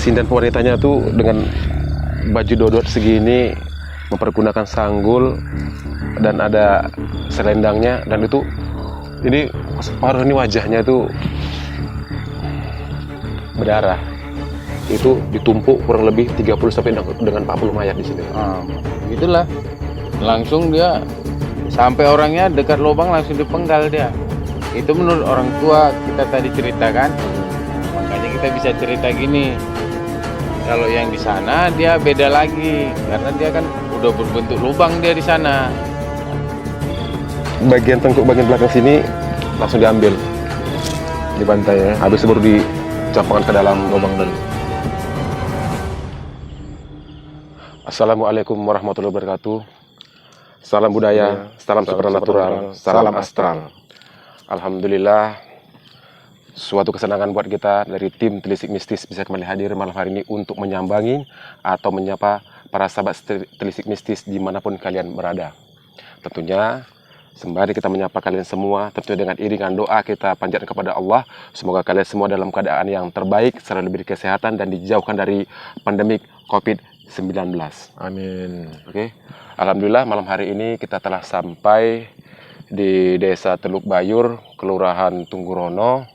sinden wanitanya tuh dengan baju dodot segini, mempergunakan sanggul dan ada selendangnya, dan itu ini separuh ini wajahnya itu berdarah. Itu ditumpuk kurang lebih 30 sampai dengan 40 mayat di sini. Itulah langsung dia sampai orangnya dekat lubang langsung dipenggal dia. Itu menurut orang tua kita tadi ceritakan. Makanya kita bisa cerita gini. Kalau yang di sana dia beda lagi karena dia kan udah berbentuk lubang dia di sana. Bagian tengkuk bagian belakang sini langsung diambil, dibantai ya. Habis itu baru dicampakkan ke dalam lubang tadi. Assalamualaikum warahmatullahi wabarakatuh. Salam budaya, salam supranatural, salam astral. Alhamdulillah, suatu kesenangan buat kita dari tim Telisik Mistis bisa kembali hadir malam hari ini untuk menyambangi atau menyapa para sahabat Telisik Mistis dimanapun kalian berada. Tentunya sembari kita menyapa kalian semua, tentunya dengan iringan doa kita panjatkan kepada Allah, semoga kalian semua dalam keadaan yang terbaik, selalu diberi kesehatan dan dijauhkan dari pandemik COVID-19. Amin. Oke. Alhamdulillah malam hari ini kita telah sampai di Desa Teluk Bayur, Kelurahan Tunggurono,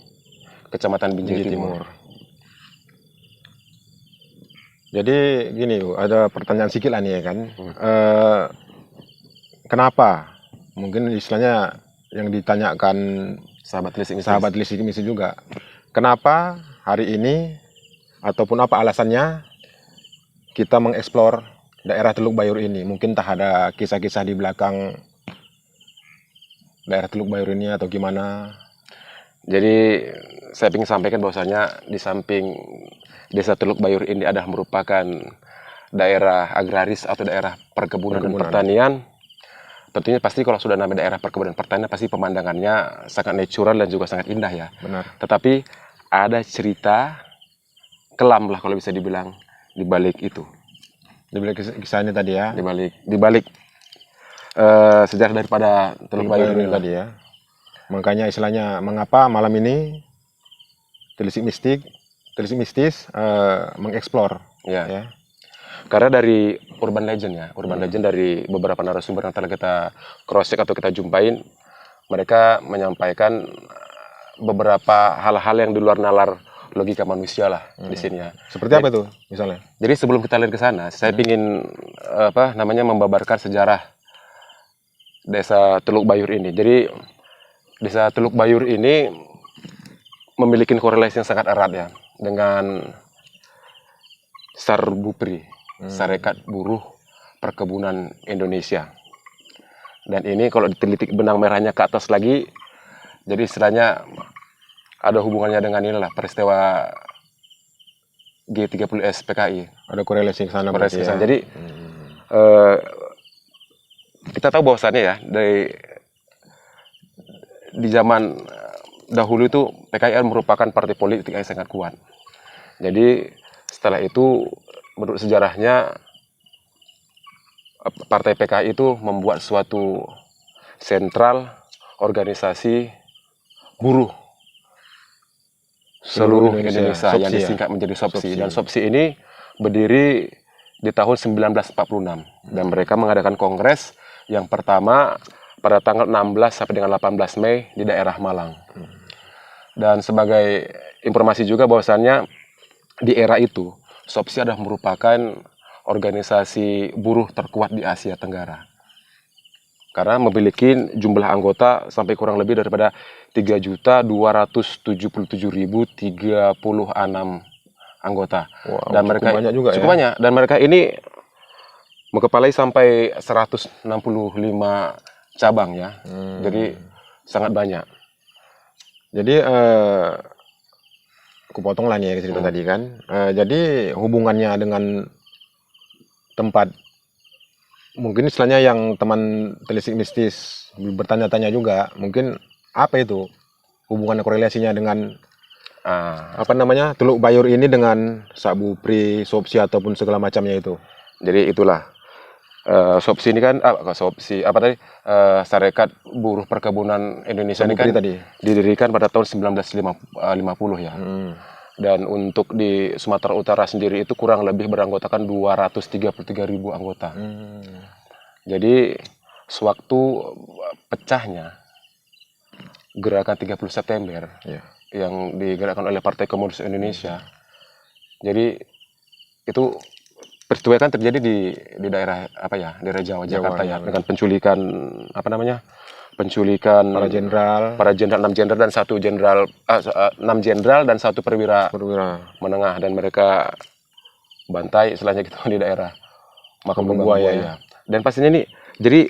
Kecamatan Binjai Timur. Jadi gini, ada pertanyaan sedikit lah nih ya kan. Kenapa? Mungkin istilahnya yang ditanyakan Sahabat Telisik Mistis juga. Kenapa hari ini ataupun apa alasannya kita mengeksplor daerah Teluk Bayur ini? Mungkin tak ada kisah-kisah di belakang daerah Teluk Bayur ini atau gimana? Jadi saya ingin sampaikan bahwasanya di samping Desa Teluk Bayur ini adalah merupakan daerah agraris atau daerah perkebunan dan pertanian. Tentunya pasti kalau sudah namanya daerah perkebunan pertanian pasti pemandangannya sangat natural dan juga sangat indah ya. Benar. Tetapi ada cerita kelam lah kalau bisa dibilang di balik itu. Di balik kisah ini tadi ya. Di balik sejarah daripada Teluk Bayur ini tadi ya. Makanya istilahnya mengapa malam ini Telisik Mistis mengeksplor ya. Karena dari urban legend ya, legend dari beberapa narasumber yang telah kita cross check atau kita jumpain, mereka menyampaikan beberapa hal-hal yang di luar nalar logika manusia lah di sini ya. Seperti apa itu misalnya? Jadi sebelum kita lihat ke sana, saya ingin membabarkan sejarah Desa Teluk Bayur ini. Jadi Desa Teluk Bayur ini memiliki korelasi yang sangat erat ya dengan SARBUPRI, Sarekat Buruh Perkebunan Indonesia. Dan ini kalau ditelitik benang merahnya ke atas lagi, jadi istilahnya ada hubungannya dengan inilah peristiwa G30S PKI. Ada korelasi ke sana. Ya. Jadi kita tahu bahwasannya ya di zaman dahulu itu PKI merupakan partai politik yang sangat kuat. Jadi setelah itu menurut sejarahnya partai PKI itu membuat suatu sentral organisasi buruh seluruh Indonesia yang disingkat menjadi SOPSI. Dan SOPSI ini berdiri di tahun 1946 dan mereka mengadakan kongres yang pertama pada tanggal 16 sampai dengan 18 Mei di daerah Malang. Dan sebagai informasi juga bahwasannya di era itu SOPSI adalah merupakan organisasi buruh terkuat di Asia Tenggara. Karena memiliki jumlah anggota sampai kurang lebih daripada 3.277.036 anggota. Wow, dan mereka banyak juga cukup banyak. Dan mereka ini mengepalai sampai 165 cabang ya. Jadi sangat banyak. Jadi aku potong lah nih ya cerita tadi kan. Jadi hubungannya dengan tempat, mungkin istilahnya yang teman Telisik Mistis bertanya-tanya juga, mungkin apa itu hubungannya korelasinya dengan Teluk Bayur ini dengan SARBUPRI, SOPSI ataupun segala macamnya itu. Jadi itulah SOPSI ini kan Sarekat Buruh Perkebunan Indonesia ini kan tadi didirikan pada tahun 1950 ya. Dan untuk di Sumatera Utara sendiri itu kurang lebih beranggotakan 233.000 anggota. Jadi sewaktu pecahnya gerakan 30 September Ya. yang digerakkan oleh Partai Komunis Indonesia, jadi itu peristiwa kan terjadi di daerah apa ya, daerah Jawa, Jakarta ya, dengan penculikan apa namanya, penculikan Para jenderal 6 jenderal dan 1 jenderal 6 jenderal dan 1 perwira menengah, dan mereka bantai istilahnya gitu di daerah Makam Buaya ya. Dan pastinya nih, jadi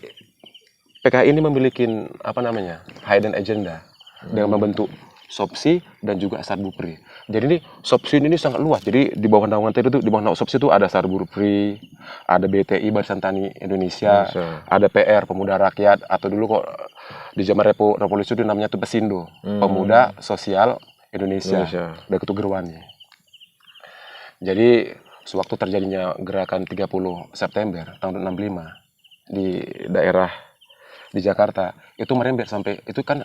PKI ini memiliki apa namanya, hidden agenda dengan membentuk SOPSI dan juga Sarbupri. Jadi ini SOPSI ini sangat luas. Jadi di bawah naungan itu, di bawah SOPSI itu ada Sarbupri, ada BTI Barisan Tani Indonesia, ada PR Pemuda Rakyat, atau dulu kok di zaman revolusi itu namanya tuh Pesindo, Pemuda Sosial Indonesia. Dan itu Gerwani. Jadi sewaktu terjadinya gerakan 30 September tahun 65 di daerah di Jakarta, itu merembet sampai itu kan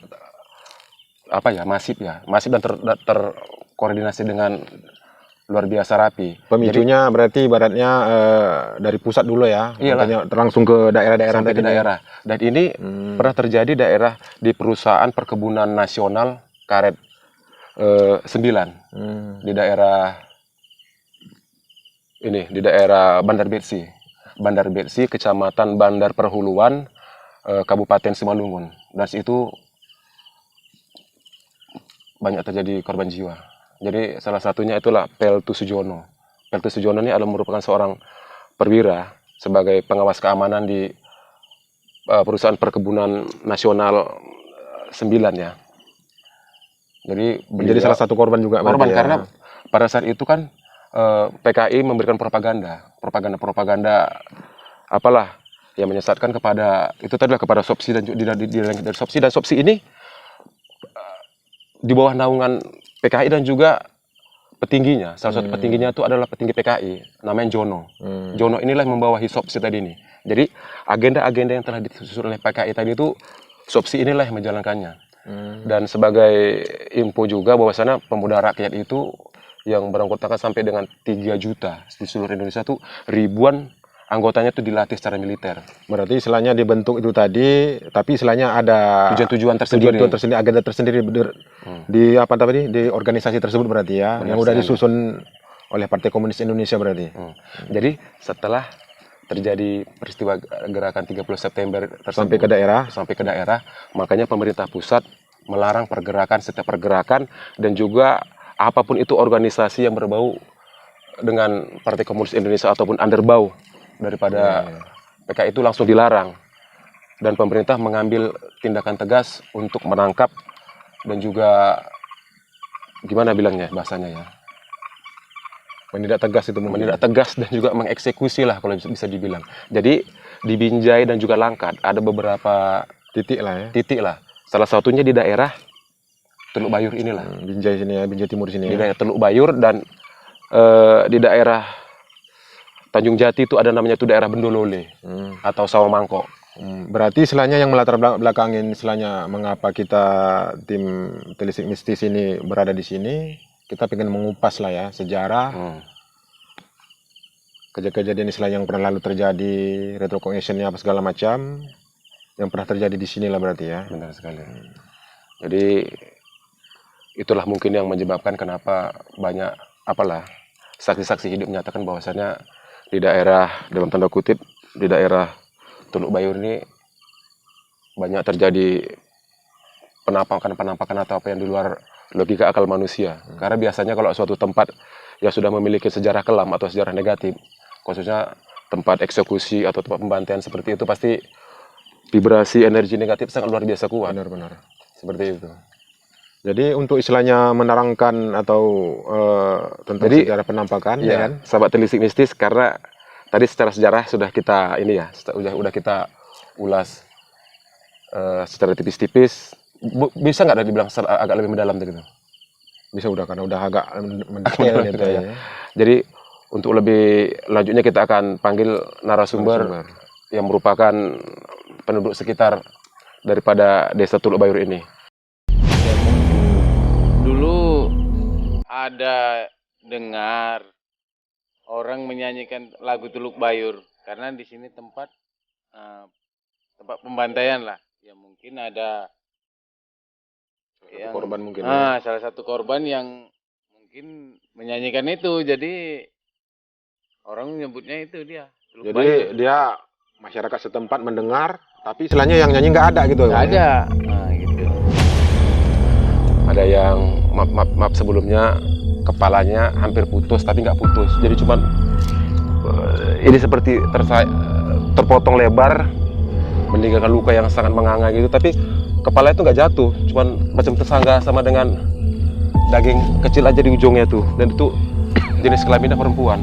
apa ya, masif dan terkoordinasi dengan luar biasa rapi. Pemicunya berarti ibaratnya dari pusat dulu ya, makanya langsung ke daerah-daerah sampai ke daerah. Dan ini pernah terjadi daerah di Perusahaan Perkebunan Nasional Karet 9 di daerah ini, di daerah Bandar Betsi, Kecamatan Bandar Perhuluan, Kabupaten Simalungun. Dan itu banyak terjadi korban jiwa. Jadi salah satunya itulah Peltu Sujono. Peltu Sujono ini adalah merupakan seorang perwira sebagai pengawas keamanan di Perusahaan Perkebunan Nasional 9 ya. Jadi menjadi salah satu korban juga. Korban ya. Karena pada saat itu kan PKI memberikan propaganda apalah yang menyesatkan kepada itu tadi kepada SOPSI dan dari SOPSI, dan SOPSI ini di bawah naungan PKI dan juga petingginya. Salah satu petingginya itu adalah petinggi PKI, namanya Jono. Jono inilah yang membawahi SOPSI tadi ini. Jadi agenda-agenda yang telah disusun oleh PKI tadi itu SOPSI inilah yang menjalankannya. Dan sebagai info juga bahwasanya Pemuda Rakyat itu yang beranggotakan sampai dengan 3 juta di seluruh Indonesia tuh, ribuan anggotanya tuh dilatih secara militer. Berarti istilahnya dibentuk itu tadi, tapi istilahnya ada tujuan tersendiri, agenda tersendiri di apa tadi, di organisasi tersebut berarti ya, yang udah disusun oleh Partai Komunis Indonesia berarti. Jadi setelah terjadi peristiwa gerakan 30 September tersebut, sampai ke daerah, makanya pemerintah pusat melarang setiap pergerakan dan juga apapun itu organisasi yang berbau dengan Partai Komunis Indonesia ataupun underbau daripada PKI itu langsung dilarang. Dan pemerintah mengambil tindakan tegas untuk menangkap dan juga gimana bilangnya bahasanya ya, menindak tegas dan juga mengeksekusi lah kalau bisa dibilang. Jadi di Binjai dan juga Langkat ada beberapa titik lah. Salah satunya di daerah Teluk Bayur inilah. Binjai sini ya, Binjai Timur sini. Di daerah Teluk Bayur, dan di daerah Tanjung Jati itu ada namanya itu daerah Bendolole atau Sawah Mangkok. Berarti istilahnya yang melatar belakangin istilahnya mengapa kita tim Telisik Mistis ini berada di sini, kita ingin mengupas lah ya sejarah kejadian istilahnya yang pernah lalu terjadi, retrocognition-nya apa segala macam yang pernah terjadi di sini lah berarti ya. Benar sekali. Jadi itulah mungkin yang menyebabkan kenapa banyak saksi-saksi hidup menyatakan bahwasannya di daerah, dalam tanda kutip, di daerah Teluk Bayur ini banyak terjadi penampakan atau apa yang di luar logika akal manusia. Karena biasanya kalau suatu tempat yang sudah memiliki sejarah kelam atau sejarah negatif, khususnya tempat eksekusi atau tempat pembantaian seperti itu, pasti vibrasi energi negatif sangat luar biasa kuat. Benar-benar. Seperti itu. Jadi untuk istilahnya menerangkan atau tentang sejarah penampakan, ya kan? Sahabat Telisik Mistis, karena tadi secara sejarah sudah kita udah kita ulas secara tipis-tipis. Bisa nggak dibilang agak lebih mendalam gitu? Bisa udah, karena udah agak mendetail gitu ya. Jadi untuk lebih lanjutnya kita akan panggil narasumber yang merupakan penduduk sekitar daripada desa Teluk Bayur ini. ada dengar orang menyanyikan lagu Teluk Bayur, karena di sini tempat tempat pembantaian lah. Ya mungkin ada yang korban mungkin ya. salah satu korban yang mungkin menyanyikan itu, jadi orang menyebutnya itu dia Teluk Jadi Bayur. dia masyarakat setempat mendengar, tapi istilahnya yang nyanyi nggak ada gitu. Nggak Bang, ya? ada. Nah, gitu. Ada yang maaf sebelumnya kepalanya hampir putus tapi nggak putus. Jadi cuman ini seperti terpotong lebar, meninggalkan luka yang sangat menganga gitu. Tapi kepala itu nggak jatuh, cuman macam tersangga sama dengan daging kecil aja di ujungnya tuh. Dan itu jenis kelaminnya perempuan.